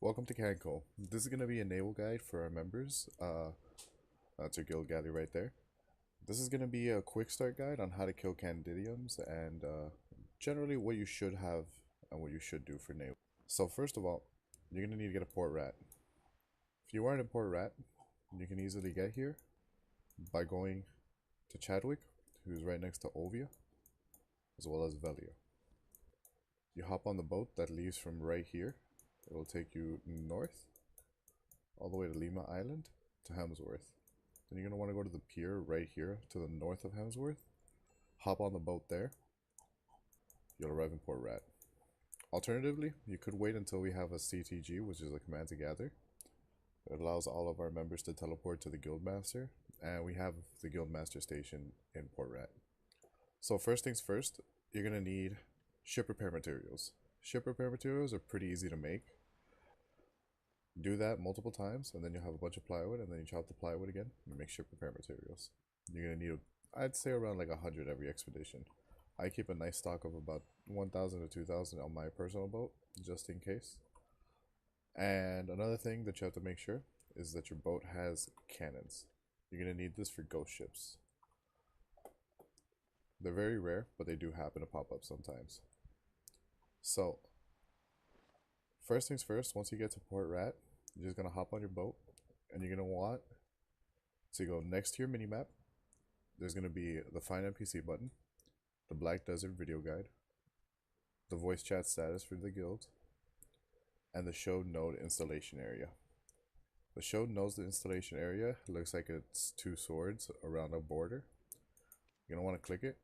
Welcome to Kancolle. This is going to be a naval guide for our members. That's your guild galley right there. This is going to be a quick start guide on how to kill Candidums and generally what you should have and what you should do for naval. So first of all, you're going to need to get a port rat. If you aren't a port rat, you can easily get here by going to Chadwick, who's right next to Ovia, as well as Velia. You hop on the boat that leaves from right here. It'll take you north, all the way to Lima Island, to Hemsworth. Then you're going to want to go to the pier right here to the north of Hemsworth. Hop on the boat there. You'll arrive in Port Rat. Alternatively, you could wait until we have a CTG, which is a command to gather. It allows all of our members to teleport to the Guildmaster, and we have the Guildmaster station in Port Rat. So first things first, you're going to need ship repair materials. Ship repair materials are pretty easy to make. Do that multiple times, and then you'll have a bunch of plywood, and then you chop the plywood again, and you make ship repair materials. You're going to need, I'd say, around like 100 every expedition. I keep a nice stock of about 1,000 to 2,000 on my personal boat, just in case. And another thing that you have to make sure is that your boat has cannons. You're going to need this for ghost ships. They're very rare, but they do happen to pop up sometimes. So, first things first, once you get to Port Rat, you're just going to hop on your boat, and you're going to want to go next to your minimap. There's going to be the Find NPC button, the Black Desert video guide, the voice chat status for the guild, and the Show Node installation area. The Show Nodes installation area looks like it's two swords around a border. You're going to want to click it,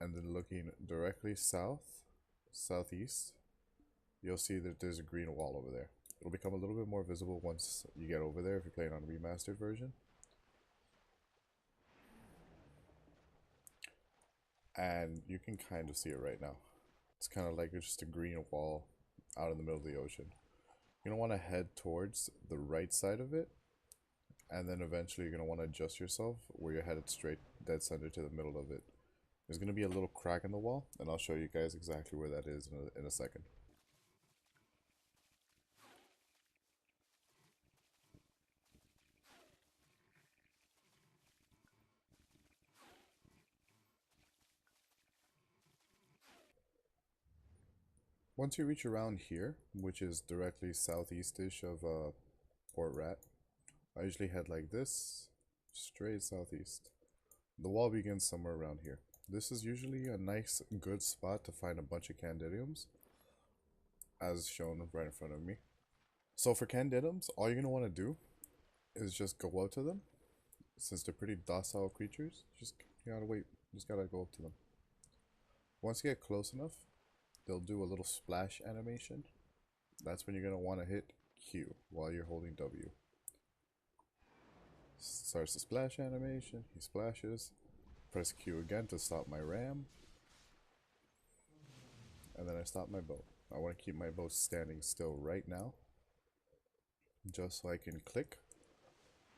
and then looking directly southeast, you'll see that there's a green wall over there. It'll become a little bit more visible once you get over there if you're playing on a remastered version. And you can kind of see it right now. It's kind of like it's just a green wall out in the middle of the ocean. You're going to want to head towards the right side of it, and then eventually you're going to want to adjust yourself where you're headed straight dead center to the middle of it. There's going to be a little crack in the wall, and I'll show you guys exactly where that is in a second. Once you reach around here, which is directly southeast-ish of Port Rat, I usually head like this, straight southeast. The wall begins somewhere around here. This is usually a nice, good spot to find a bunch of Candidums, as shown right in front of me. So for Candidums, all you're going to want to do is just go up to them. Since they're pretty docile creatures, you gotta wait, just gotta go up to them. Once you get close enough, they'll do a little splash animation. That's when you're going to want to hit Q while you're holding W. Starts the splash animation, he splashes. Press Q again to stop my ram. And then I stop my boat. I want to keep my boat standing still right now, just so I can click.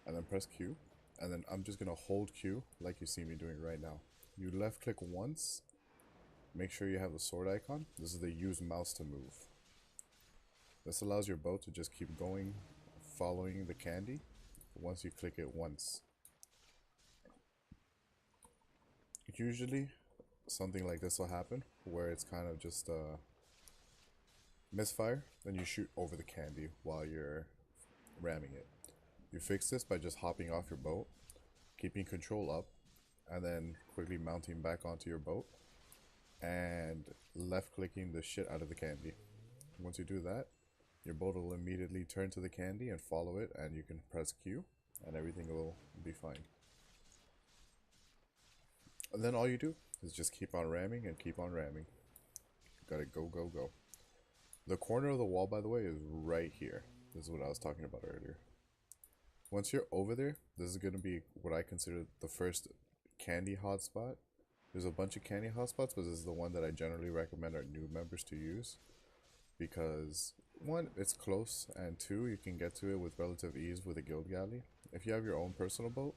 And then press Q. And then I'm just going to hold Q like you see me doing right now. You left click once. Make sure you have the sword icon. This is the use mouse to move. This allows your boat to just keep going, following the candy, once you click it once. Usually, something like this will happen, where it's kind of just misfire, then you shoot over the candy while you're ramming it. You fix this by just hopping off your boat, keeping control up, and then quickly mounting back onto your boat, and left clicking the shit out of the candy. Once you do that, your boat will immediately turn to the candy and follow it, and you can press Q and everything will be fine. And then all you do is just keep on ramming and keep on ramming. Gotta go, go, go. The corner of the wall, by the way, is right here. This is what I was talking about earlier. Once you're over there, this is gonna be what I consider the first candy hotspot. There's a bunch of candy hotspots, but this is the one that I generally recommend our new members to use. Because, one, it's close, and two, you can get to it with relative ease with a guild galley. If you have your own personal boat,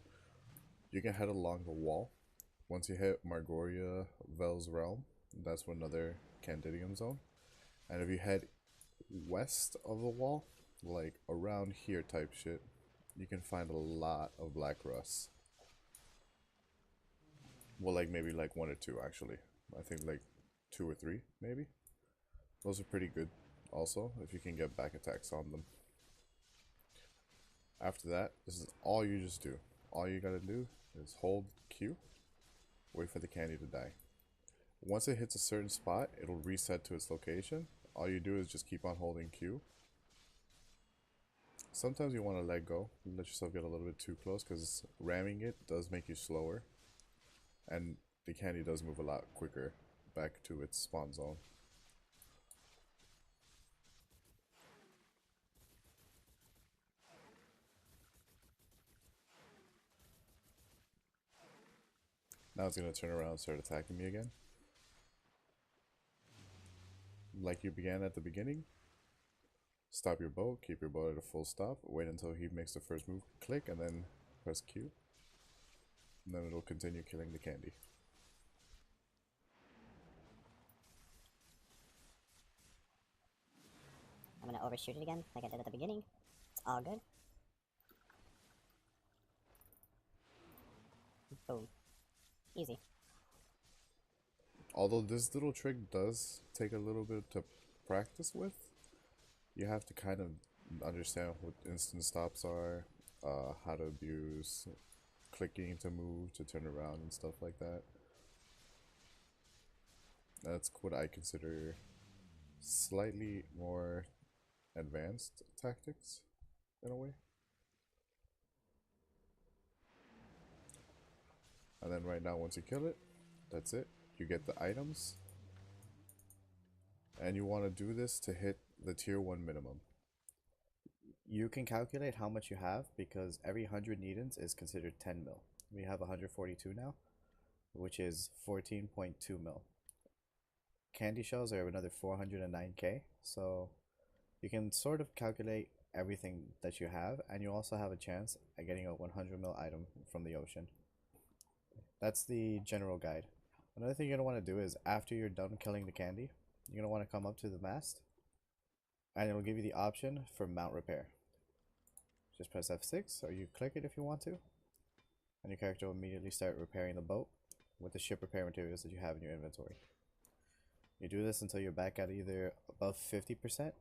you can head along the wall. Once you hit Margoria Vel's Realm, that's another Candidum zone. And if you head west of the wall, like around here type shit, you can find a lot of black rust. Well, like maybe like one or two actually. I think like two or three maybe. Those are pretty good also if you can get back attacks on them. After that, this is all you just do. All you gotta do is hold Q, wait for the candy to die. Once it hits a certain spot, it'll reset to its location. All you do is just keep on holding Q. Sometimes you want to let go, let yourself get a little bit too close because ramming it does make you slower. And the candy does move a lot quicker back to its spawn zone. Now it's going to turn around and start attacking me again. Like you began at the beginning, stop your bow, keep your bow at a full stop, wait until he makes the first move, click, and then press Q. And then it'll continue killing the candy. I'm gonna overshoot it again, like I did at the beginning. It's all good. Boom. Easy. Although this little trick does take a little bit to practice with, you have to kind of understand what instant stops are, how to abuse clicking to move, to turn around and stuff like that. That's what I consider slightly more advanced tactics in a way. And then right now, once you kill it, that's it. You get the items. And you want to do this to hit the tier 1 minimum. You can calculate how much you have because every 100 Nidans is considered 10 mil. We have 142 now, which is 14.2 mil. Candy shells are another 409k, so you can sort of calculate everything that you have, and you also have a chance at getting a 100 mil item from the ocean. That's the general guide. Another thing you're going to want to do is after you're done killing the candy, you're going to want to come up to the mast, and it'll give you the option for mount repair. Just press F6, or you click it if you want to, and your character will immediately start repairing the boat with the ship repair materials that you have in your inventory. You do this until you're back at either above 50%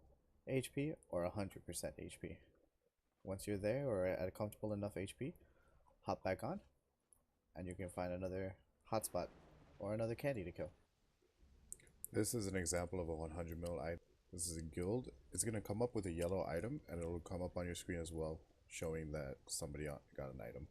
HP or 100% HP. Once you're there or at a comfortable enough HP, hop back on, and you can find another hotspot or another candy to kill. This is an example of a 100 mil item. This is a guild. It's going to come up with a yellow item, and it will come up on your screen as well, showing that somebody got an item.